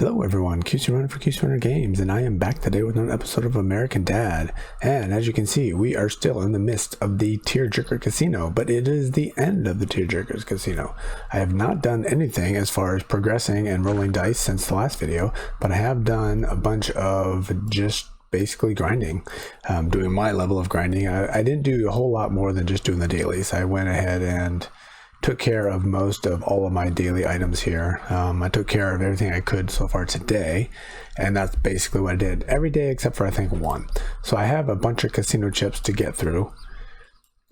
Hello everyone, QC Runner for QC Runner Games, and I am back today with another episode of American Dad. And as you can see, we are still in the midst of the Tearjerker Casino, but it is the end of the Tearjerker Casino. I have not done anything as far as progressing and rolling dice since the last video, but I have done a bunch of just basically grinding, doing my level of grinding. I didn't do a whole lot more than just doing the dailies. I went ahead and took care of most of all of my daily items here. I took care of everything I could so far today, and that's basically what I did every day except for I think one. So I have a bunch of casino chips to get through.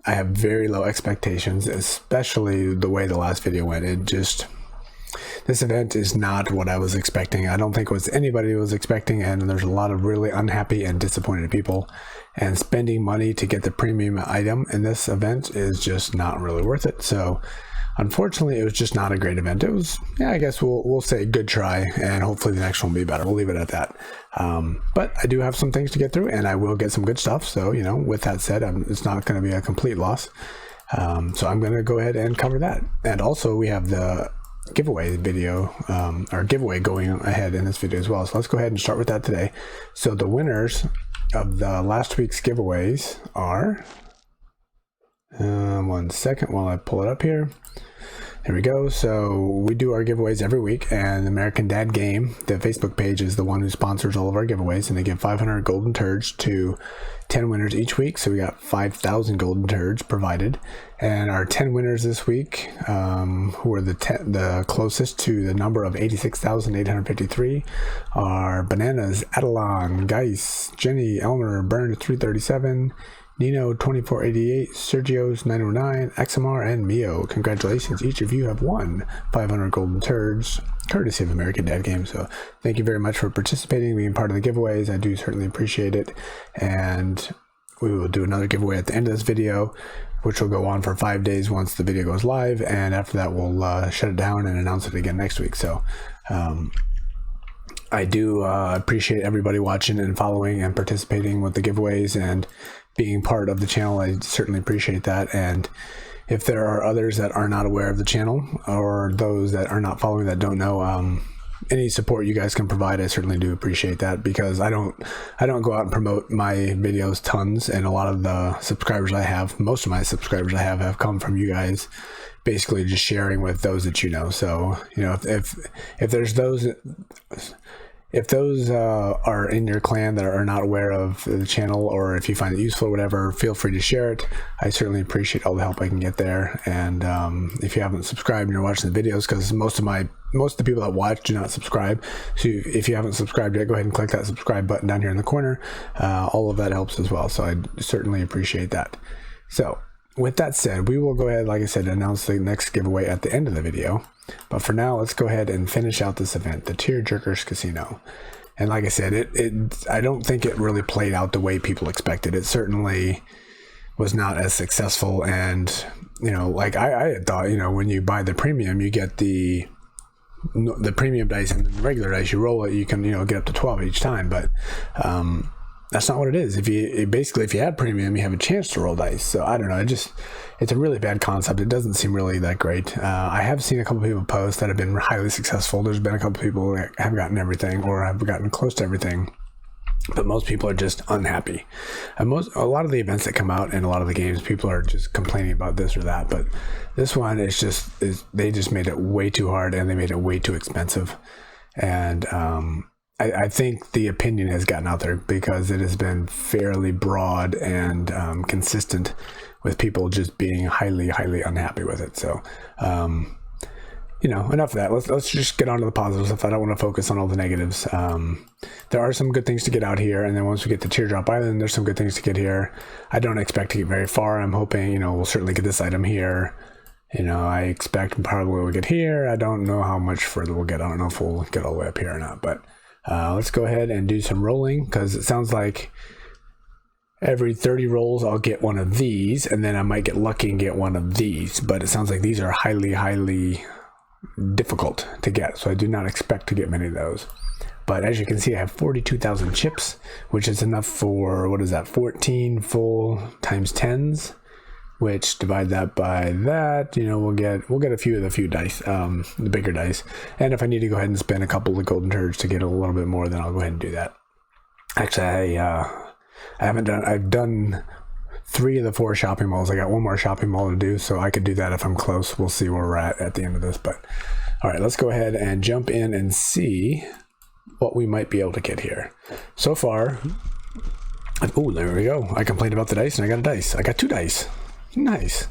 I have very low expectations, especially the way the last video went. This event is not what I was expecting. I don't think it was anybody was expecting, and there's a lot of really unhappy and disappointed people, and spending money to get the premium item in this event is just not really worth it. So unfortunately, it was just not a great event. It was, yeah, I guess we'll say good try, and hopefully the next one will be better. We'll leave it at that. But I do have some things to get through, and I will get some good stuff. So, you know, with that said, it's not going to be a complete loss. So I'm going to go ahead and cover that. And also we have the giveaway video, or giveaway going ahead in this video as well. So let's go ahead and start with that today. So the winners of the last week's giveaways are, one second while I pull it up here. There we go. So we do our giveaways every week, and American Dad Game, the Facebook page, is the one who sponsors all of our giveaways, and they give 500 golden turds to 10 winners each week. So we got 5,000 golden turds provided, and our 10 winners this week, who are the closest to the number of 86,853, are Bananas, Adelon, Geis, Jenny, Elmer, Burn 337, Nino 2488, Sergio's 909, XMR, and Mio. Congratulations, each of you have won 500 golden turds, courtesy of American Dad Game. So thank you very much for participating, being part of the giveaways. I do certainly appreciate it. And we will do another giveaway at the end of this video, which will go on for 5 days once the video goes live. And after that, we'll shut it down and announce it again next week. So I do appreciate everybody watching and following and participating with the giveaways and being part of the channel. I certainly appreciate that. And if there are others that are not aware of the channel, or those that are not following that don't know, any support you guys can provide, I certainly do appreciate that, because I don't go out and promote my videos tons, and a lot of the subscribers I have, most of my subscribers I have come from you guys basically just sharing with those that you know. So, you know, if there's those, if those are in your clan that are not aware of the channel, or if you find it useful or whatever, feel free to share it. I certainly appreciate all the help I can get there. And if you haven't subscribed and you're watching the videos, because most of the people that watch do not subscribe, so if you haven't subscribed yet, go ahead and click that subscribe button down here in the corner. All of that helps as well, so I certainly appreciate that. So with that said, we will go ahead, like I said, announce the next giveaway at the end of the video. But for now, let's go ahead and finish out this event, the Tearjerker Casino. And like I said, I don't think it really played out the way people expected. It certainly was not as successful. And, you know, like I had thought, you know, when you buy the premium, you get the premium dice, and the regular dice, you roll it, you can, you know, get up to 12 each time. But that's not what it is. If you add premium, you have a chance to roll dice. So I don't know, it's a really bad concept. It doesn't seem really that great. I have seen a couple people post that have been highly successful. There's been a couple people that have gotten everything, or have gotten close to everything, but most people are just unhappy. And a lot of the events that come out and a lot of the games, people are just complaining about this or that. But this one they just made it way too hard, and they made it way too expensive. And I think the opinion has gotten out there, because it has been fairly broad and consistent, with people just being highly unhappy with it. So you know, enough of that. Let's just get on to the positive stuff. I don't want to focus on all the negatives. There are some good things to get out here, and then once we get to Teardrop Island, there's some good things to get here. I don't expect to get very far. I'm hoping, you know, we'll certainly get this item here. You know, I expect probably we'll get here. I don't know how much further we'll get. I don't know if we'll get all the way up here or not, but let's go ahead and do some rolling, because it sounds like every 30 rolls I'll get one of these, and then I might get lucky and get one of these. But it sounds like these are highly difficult to get, so I do not expect to get many of those. But as you can see, I have 42,000 chips, which is enough for, what is that, 14 full times 10s. which divide that by that, you know, we'll get a few of the dice, the bigger dice. And if I need to go ahead and spend a couple of golden turds to get a little bit more, then I'll go ahead and do that. Actually, I've done 3 of the 4 shopping malls. I got 1 more shopping mall to do, so I could do that if I'm close. We'll see where we're at the end of this. But all right, let's go ahead and jump in and see what we might be able to get here. So far, oh, there we go. I complained about the dice and I got a dice. I got 2 dice. Nice.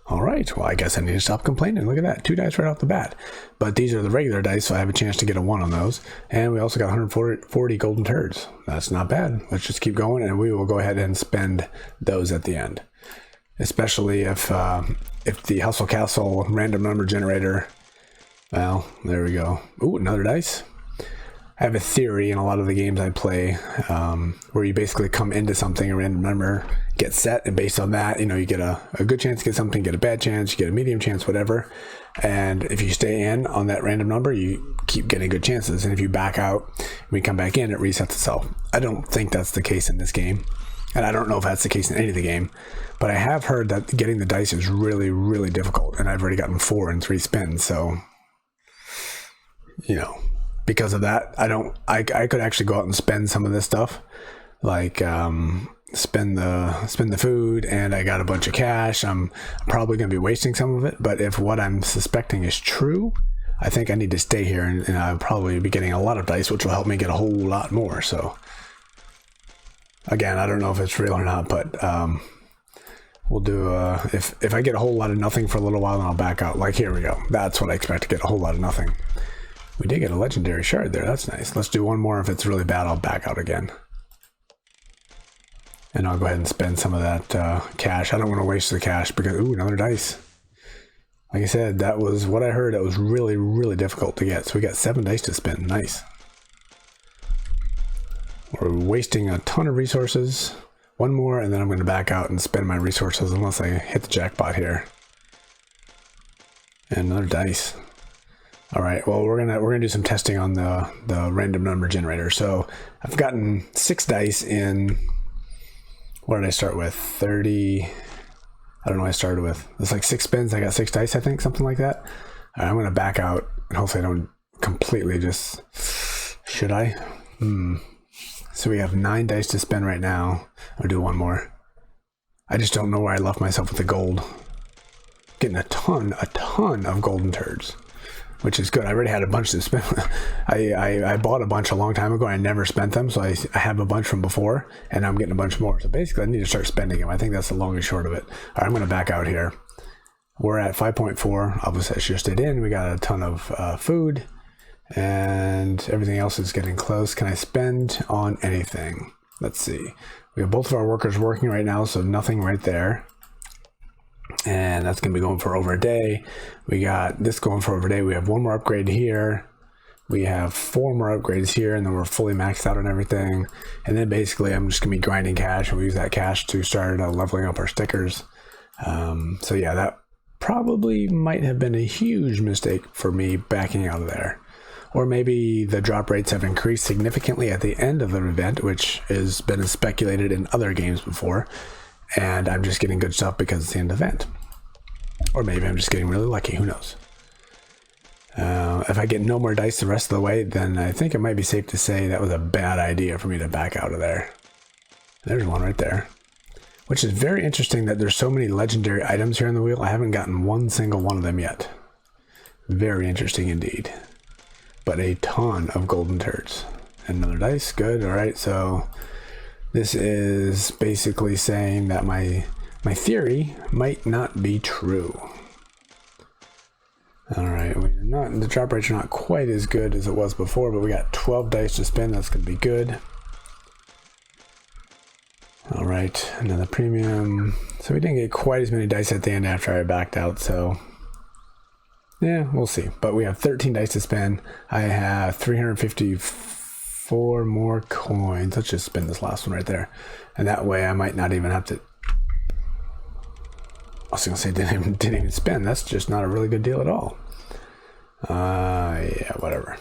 All right. Well, I guess I need to stop complaining. Look at that. 2 dice right off the bat. But these are the regular dice, so I have a chance to get a 1 on those. And we also got 140 golden turds. That's not bad. Let's just keep going, and we will go ahead and spend those at the end. Especially if the Hustle Castle random number generator. Well, there we go. Ooh, another dice. I have a theory in a lot of the games I play where you basically come into something, a random number, get set, and based on that, you know, you get a good chance to get something, get a bad chance, you get a medium chance, whatever. And if you stay in on that random number, you keep getting good chances. And if you back out, when you come back in, it resets itself. I don't think that's the case in this game. And I don't know if that's the case in any of the game. But I have heard that getting the dice is really, really difficult. And I've already gotten 4 in 3 spins. So, you know, because of that, I could actually go out and spend some of this stuff, like spend the food, and I got a bunch of cash. I'm probably going to be wasting some of it, but if what I'm suspecting is true, I think I need to stay here, and I'll probably be getting a lot of dice, which will help me get a whole lot more. So again, I don't know if it's real or not, but we'll do if I get a whole lot of nothing for a little while, then I'll back out. Like, here we go. That's what I expect, to get a whole lot of nothing. We did get a legendary shard there. That's nice. Let's do 1 more. If it's really bad, I'll back out again. And I'll go ahead and spend some of that cash. I don't want to waste the cash because, ooh, another dice. Like I said, that was what I heard. It was really, really difficult to get. So we got 7 dice to spend. Nice. We're wasting a ton of resources. 1 more, and then I'm going to back out and spend my resources unless I hit the jackpot here. And another dice. All right, well, we're gonna do some testing on the random number generator. So I've gotten 6 dice in. What did I start with? 30. I don't know what I started with. It's like 6 spins. I got 6 dice, I think, something like that. All right, I'm gonna back out, and hopefully I don't completely just. Should I? So we have 9 dice to spend right now. I'll do 1 more. I just don't know where I left myself with the gold. Getting a ton of golden turds, which is good. I already had a bunch to spend. I bought a bunch a long time ago. I never spent them, so I have a bunch from before, and I'm getting a bunch more. So basically, I need to start spending them. I think that's the long and short of it. All right, I'm going to back out here. We're at 5.4. Obviously, I should have stayed in. We got a ton of food, and everything else is getting close. Can I spend on anything? Let's see. We have both of our workers working right now, so nothing right there. And that's going to be going for over a day. We got this going for over a day. We have 1 more upgrade here. We have 4 more upgrades here, and then we're fully maxed out on everything. And then basically I'm just going to be grinding cash, and we use that cash to start leveling up our stickers. So yeah, that probably might have been a huge mistake for me backing out of there. Or maybe the drop rates have increased significantly at the end of the event, which has been speculated in other games before. And I'm just getting good stuff because it's the end of the event. Or maybe I'm just getting really lucky. Who knows? If I get no more dice the rest of the way, then I think it might be safe to say that was a bad idea for me to back out of there. There's one right there. Which is very interesting that there's so many legendary items here on the wheel. I haven't gotten 1 single one of them yet. Very interesting indeed. But a ton of golden turds. Another dice. Good. All right. So this is basically saying that my theory might not be true. All right, the drop rates are not quite as good as it was before, but we got 12 dice to spend. That's going to be good. All right, another premium. So we didn't get quite as many dice at the end after I backed out, so yeah, we'll see. But we have 13 dice to spend. I have 354 more coins. Let's just spend this last one right there. And that way I might not even have to... I was going to say didn't even spend. That's just not a really good deal at all. Yeah, whatever.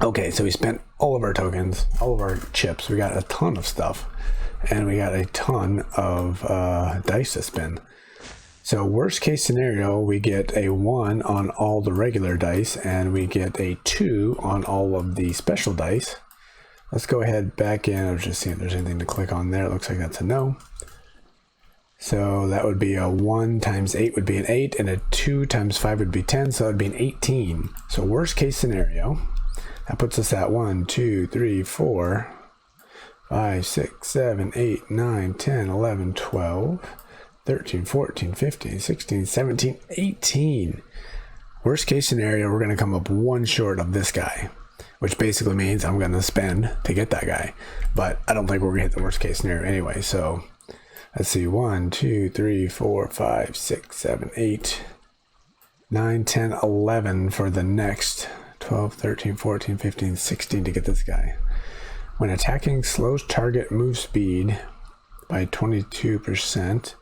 Okay, so we spent all of our tokens, all of our chips. We got a ton of stuff. and we got a ton of dice to spin. So worst case scenario, we get a 1 on all the regular dice, and we get a 2 on all of the special dice. Let's go ahead back in. I was just seeing if there's anything to click on there. It looks like that's a no. So that would be a 1 times 8 would be an 8, and a 2 times 5 would be 10, so that would be an 18. So worst case scenario, that puts us at 1, 2, 3, 4, 5, 6, 7, 8, 9, 10, 11, 12, 13, 14, 15, 16, 17, 18. Worst case scenario, we're going to come up 1 short of this guy, which basically means I'm going to spend to get that guy. But I don't think we're going to hit the worst case scenario anyway. So let's see, 1, 2, 3, 4, 5, 6, 7, 8, 9, 10, 11 for the next 12, 13, 14, 15, 16 to get this guy. When attacking, slows target move speed by 22%.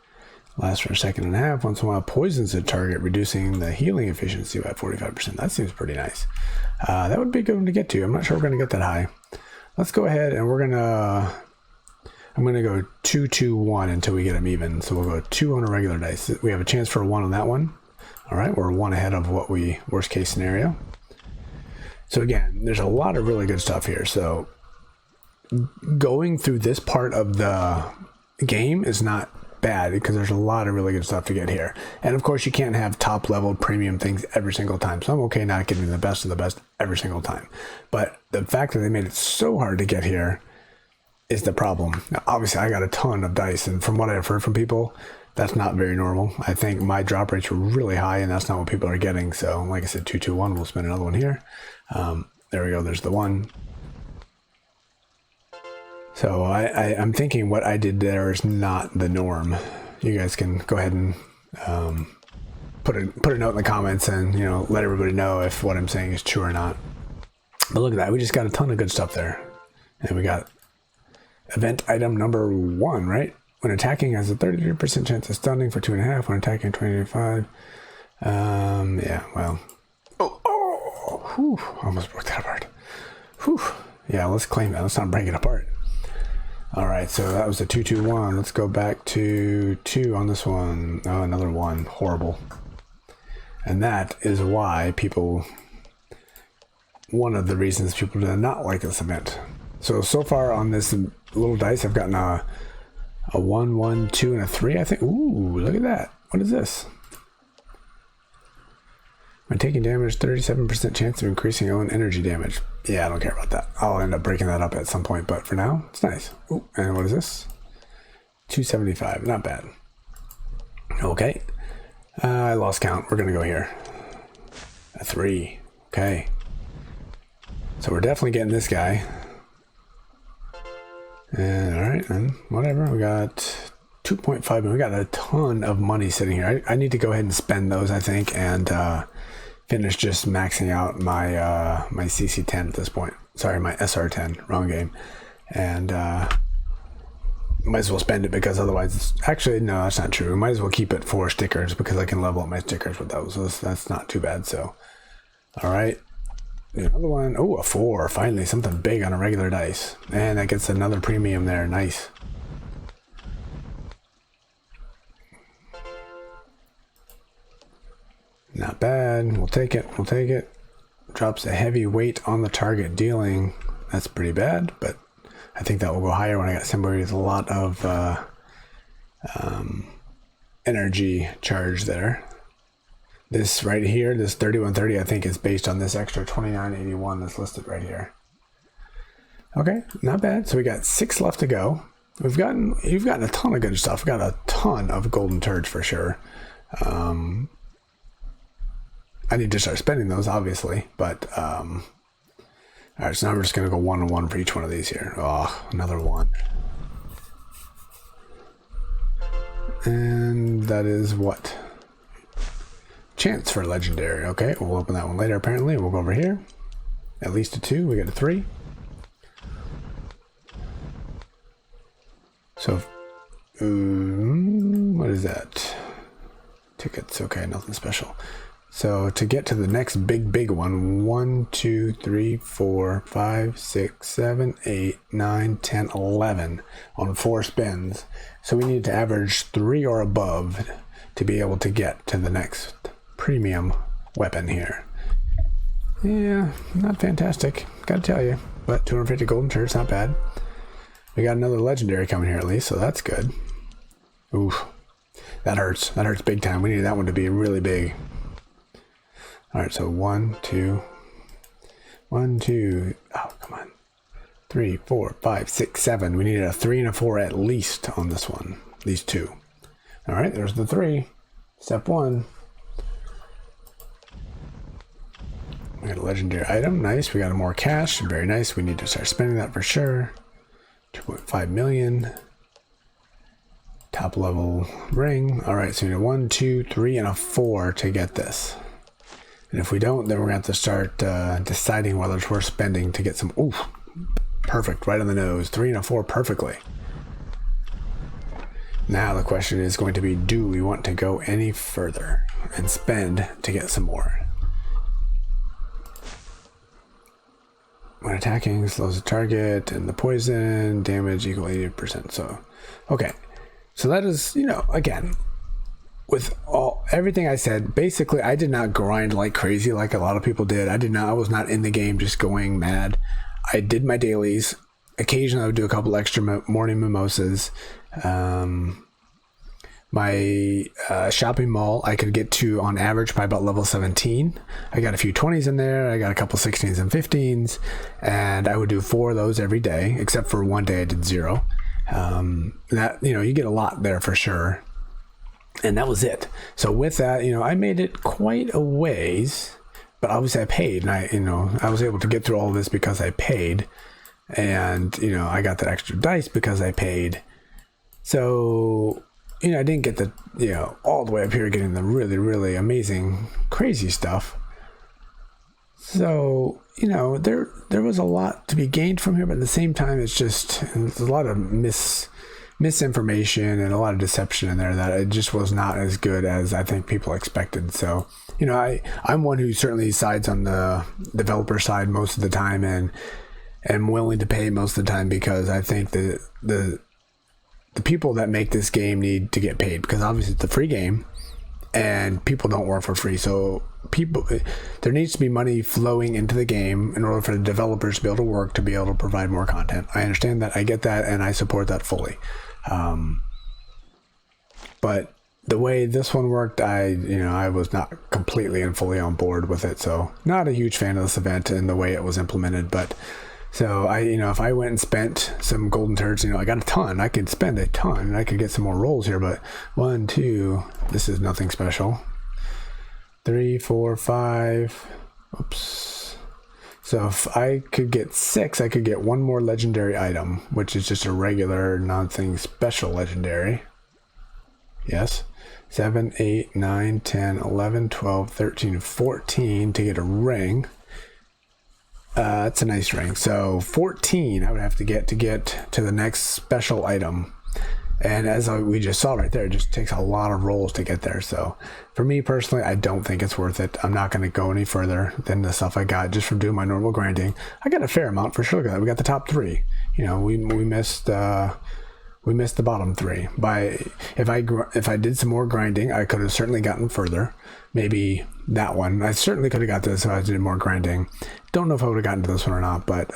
Lasts for a second and a half. Once in a while, poisons the target, reducing the healing efficiency by 45%. That seems pretty nice. That would be a good one to get to. I'm not sure we're going to get that high. Let's go ahead and I'm going to go 2, 2, 1 until we get them even. So we'll go 2 on a regular dice. We have a chance for a 1 on that one. All right, we're 1 ahead of what we worst case scenario. So again, there's a lot of really good stuff here. So going through this part of the game is not bad because there's a lot of really good stuff to get here. And of course you can't have top level premium things every single time, so I'm okay not getting the best of the best every single time, but the fact that they made it so hard to get here is the problem. Now, obviously I got a ton of dice, and from what I've heard from people, that's not very normal. I think my drop rates were really high, and that's not what people are getting. So like I said, 2, 2, 1, we'll spin another one here. There we go, there's the 1. So I'm thinking what I did there is not the norm. You guys can go ahead and put a note in the comments and, you know, let everybody know if what I'm saying is true or not. But look at that, we just got a ton of good stuff there. And we got event item number 1, right? When attacking, has a 33% chance of stunning for 2.5. When attacking, 25. Yeah, well. Whew, almost broke that apart. Whew. Yeah, let's claim that. Let's not break it apart. All right, so that was a 2, 2, 1. Let's go back to 2 on this one. Oh, another 1. Horrible. And that is why one of the reasons people do not like this event. So far on this little dice, I've gotten a 1, 1, 2, and a 3, I think. Ooh, look at that. What is this? When taking damage, 37% chance of increasing your own energy damage. Yeah, I don't care about that. I'll end up breaking that up at some point, but for now, it's nice. Ooh, and what is this? 275, not bad. Okay. I lost count. We're going to go here. A 3. Okay. So we're definitely getting this guy. And all right, and whatever. We got 2.5, and we got a ton of money sitting here. I need to go ahead and spend those, I think, and finish just maxing out my my CC10 at this point. Sorry, my SR10, wrong game. And might as well spend it because otherwise actually, no, that's not true. Might as well keep it for stickers because I can level up my stickers with those. So that's not too bad. So, all right. Another one. Oh, a 4. Finally, something big on a regular dice. And that gets another premium there. Nice. Not bad. We'll take it. We'll take it. Drops a heavy weight on the target dealing. That's pretty bad, but I think that will go higher when I got somebody with a lot of energy charge there. This right here, this 3130, I think is based on this extra 2981 that's listed right here. Okay, not bad. So we got 6 left to go. You've gotten a ton of good stuff. We've got a ton of golden turds for sure. I need to start spending those, obviously, but all right, so now we're just going to go 1 and 1 for each one of these here. Oh, another 1. And that is what? Chance for legendary. Okay, we'll open that one later, apparently. We'll go over here. At least a 2. We got a 3. So, what is that? Tickets. Okay, nothing special. So to get to the next big one, 1, 2, 3, 4, 5, 6, 7, 8, 9, 10, 11 on 4 spins. So we need to average 3 or above to be able to get to the next premium weapon here. Yeah, not fantastic, gotta tell you. But 250 golden turrets, not bad. We got another legendary coming here at least, so that's good. Oof, that hurts. That hurts big time. We needed that one to be really big. All right, so 1, 2, 1, 2. Oh, come on. 3, 4, 5, 6, 7. We needed a 3 and a 4 at least on this one. These 2. All right, there's the 3. Step 1. We got a legendary item. Nice. We got more cash. Very nice. We need to start spending that for sure. 2.5 million. Top level ring. All right, so we need a 1, 2, 3, and a 4 to get this. And if we don't, then we're going to have to start deciding whether it's worth spending to get some... Ooh, perfect, right on the nose. 3 and a 4 perfectly. Now the question is going to be, do we want to go any further and spend to get some more? When attacking, slows the target, and the poison damage equal 80%. So, okay. So that is, you know, again... With everything I said, basically I did not grind like crazy like a lot of people did. I was not in the game just going mad. I did my dailies. Occasionally I would do a couple extra morning mimosas. My shopping mall I could get to on average by about level 17. I got a few 20s in there. I got a couple 16s and 15s, and I would do 4 of those every day, except for one day I did 0. That, you know, you get a lot there for sure. And that was it. So with that, you know, I made it quite a ways, but obviously I paid, and I was able to get through all of this because I paid, and, you know, I got that extra dice because I paid. So, you know, I didn't get the, you know, all the way up here getting the really, really amazing, crazy stuff. So, you know, there was a lot to be gained from here, but at the same time, there's a lot of misinformation and a lot of deception in there that it just was not as good as I think people expected. So, you know, I'm one who certainly sides on the developer side most of the time, and am willing to pay most of the time, because I think that the people that make this game need to get paid, because obviously it's a free game and people don't work for free. So there needs to be money flowing into the game in order for the developers to be able to work, to be able to provide more content. I understand that, I get that, and I support that fully. But the way this one worked, I was not completely and fully on board with it. So not a huge fan of this event and the way it was implemented. But so if I went and spent some golden turrets, I got a ton, I could spend a ton and I could get some more rolls here. But 1, 2, this is nothing special. 3, 4, 5. Oops. So if I could get 6, I could get 1 more legendary item, which is just a regular, nothing special legendary. Yes. 7, 8, 9, 10, 11, 12, 13, 14 to get a ring. That's a nice ring. So 14 I would have to get to the next special item. And as we just saw right there, it just takes a lot of rolls to get there. So for me personally, I don't think it's worth it. I'm not going to go any further than the stuff I got just from doing my normal grinding. I got a fair amount for sure. We got the top 3. We missed the bottom 3. If I did some more grinding, I could have certainly gotten further. Maybe that one. I certainly could have got this if I did more grinding. Don't know if I would have gotten to this one or not, but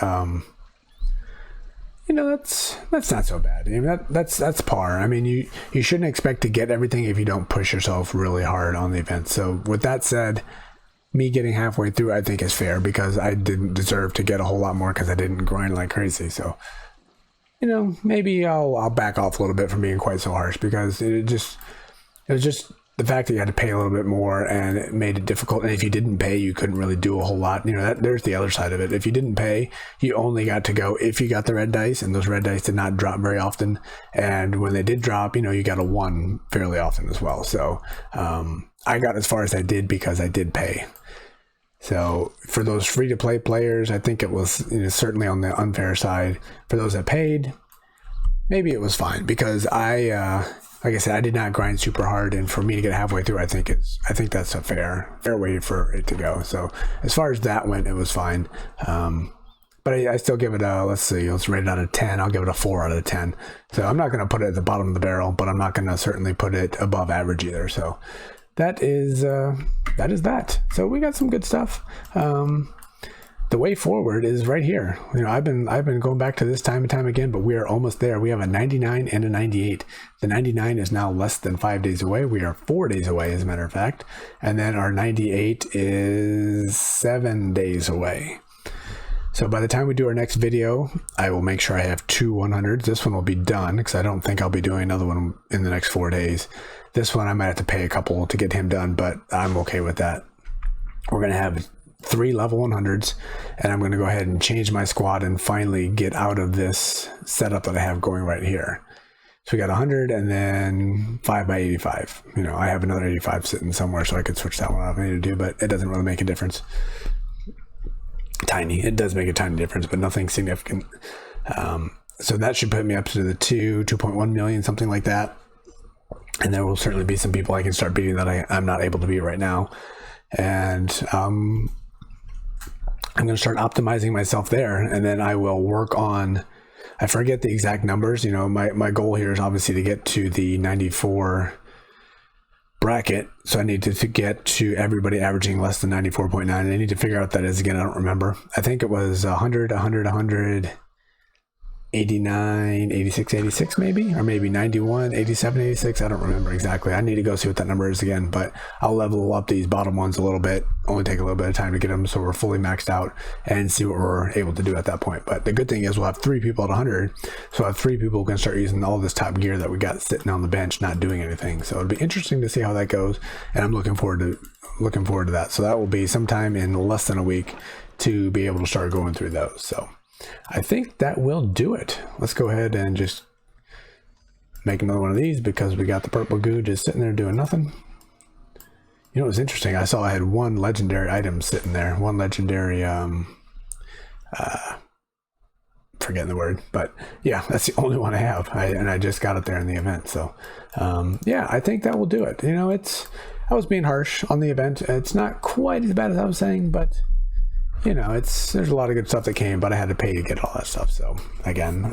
that's not so bad. I mean, that's par. I mean, you shouldn't expect to get everything if you don't push yourself really hard on the event. So with that said, me getting halfway through, I think is fair, because I didn't deserve to get a whole lot more because I didn't grind like crazy. So, maybe I'll back off a little bit from being quite so harsh, because it was just the fact that you had to pay a little bit more, and it made it difficult. And if you didn't pay, you couldn't really do a whole lot. There's the other side of it. If you didn't pay, you only got to go if you got the red dice, and those red dice did not drop very often. And when they did drop, you got a 1 fairly often as well. So I got as far as I did because I did pay. So for those free-to-play players, I think it was certainly on the unfair side. For those that paid, maybe it was fine, because I like I said, I did not grind super hard, and for me to get halfway through, I think that's a fair way for it to go. So as far as that went, it was fine. But I still give it a, let's rate it out of 10. I'll give it a 4 out of 10. So I'm not going to put it at the bottom of the barrel, but I'm not going to certainly put it above average either. So that is that. So we got some good stuff. The way forward is right here. You know, I've been going back to this time and time again, but we are almost there. We have a 99 and a 98. The 99 is now less than 5 days away. We are 4 days away, as a matter of fact. And then our 98 is 7 days away. So by the time we do our next video, I will make sure I have 2 100s. This one will be done because I don't think I'll be doing another one in the next 4 days. This one I might have to pay a couple to get him done, but I'm okay with that. We're going to have 3 level 100s, and I'm going to go ahead and change my squad and finally get out of this setup that I have going right here. So we got 100 and then 5 by 85. You know, I have another 85 sitting somewhere, so I could switch that one out if I need to do, but it doesn't really make a difference. Tiny. It does make a tiny difference, but nothing significant. So that should put me up to the 2.1 million, something like that. And there will certainly be some people I can start beating that I'm not able to beat right now. And I'm going to start optimizing myself there, and then I will work on, I forget the exact numbers. You know, my goal here is obviously to get to the 94 bracket. So I need to get to everybody averaging less than 94.9. And I need to figure out what that is again. I don't remember. I think it was 100, 100, 100, 89, 86, 86 maybe, or maybe 91, 87, 86. I don't remember exactly. I need to go see what that number is again, but I'll level up these bottom ones a little bit, only take a little bit of time to get them so we're fully maxed out and see what we're able to do at that point. But the good thing is we'll have 3 people at 100. So I'll have 3 people who can start using all this top gear that we got sitting on the bench, not doing anything. So it'll be interesting to see how that goes. And I'm looking forward to that. So that will be sometime in less than a week to be able to start going through those. So I think that will do it. Let's go ahead and just make another one of these because we got the purple goo just sitting there doing nothing. You know, it was interesting. I saw I had 1 legendary item sitting there. 1 legendary, forgetting the word, but yeah, that's the only one I have. And I just got it there in the event. So yeah, I think that will do it. You know, I was being harsh on the event. It's not quite as bad as I was saying, but you know, there's a lot of good stuff that came, but I had to pay to get all that stuff. So again,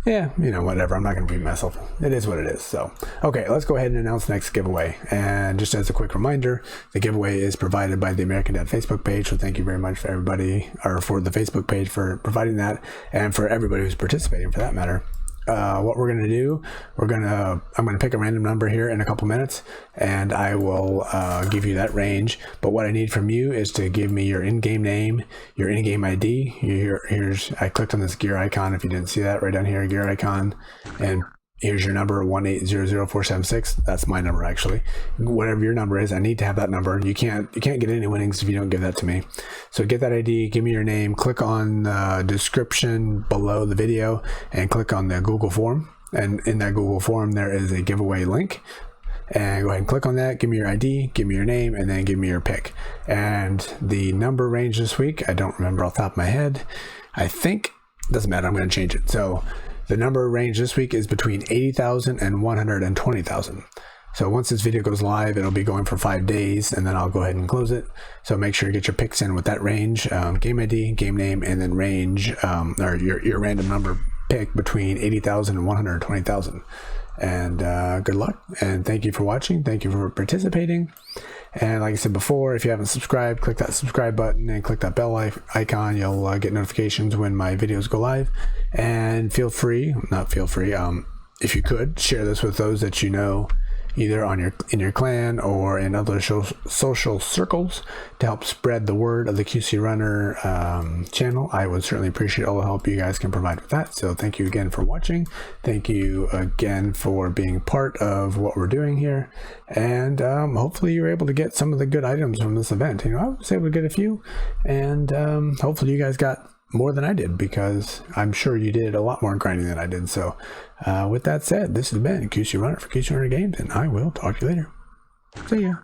yeah, you know, whatever. I'm not going to beat myself. It is what it is. So, okay, let's go ahead and announce the next giveaway. And just as a quick reminder, the giveaway is provided by the American Dad Facebook page. So thank you very much for everybody, or for the Facebook page for providing that, and for everybody who's participating for that matter. What we're going to do, I'm going to pick a random number here in a couple minutes, and I will give you that range. But what I need from you is to give me your in-game name, your in-game ID. I clicked on this gear icon. If you didn't see that, right down here, gear icon, and here's your number, 1800476. That's my number, actually. Whatever your number is, I need to have that number. You can't get any winnings if you don't give that to me. So get that ID, give me your name, click on the description below the video, and click on the Google form. And in that Google form, there is a giveaway link. And go ahead and click on that, give me your ID, give me your name, and then give me your pick. And the number range this week, I don't remember off the top of my head. I think, doesn't matter, I'm going to change it. So the number range this week is between 80,000 and 120,000. So once this video goes live, it'll be going for 5 days, and then I'll go ahead and close it. So make sure you get your picks in with that range, game ID, game name, and then range, or your random number pick between 80,000 and 120,000. And good luck, and thank you for watching. Thank you for participating. And like I said before, if you haven't subscribed, click that subscribe button and click that bell icon. You'll get notifications when my videos go live. And if you could, share this with those that you know, either in your clan or in other social circles, to help spread the word of the QC Runner channel. I would certainly appreciate all the help you guys can provide with that. So thank you again for watching. Thank you again for being part of what we're doing here. And hopefully you're able to get some of the good items from this event. You know, I was able to get a few, and hopefully you guys got more than I did, because I'm sure you did a lot more grinding than I did. So with that said, this has been QC Runner for QC Runner Games, and I will talk to you later. See ya.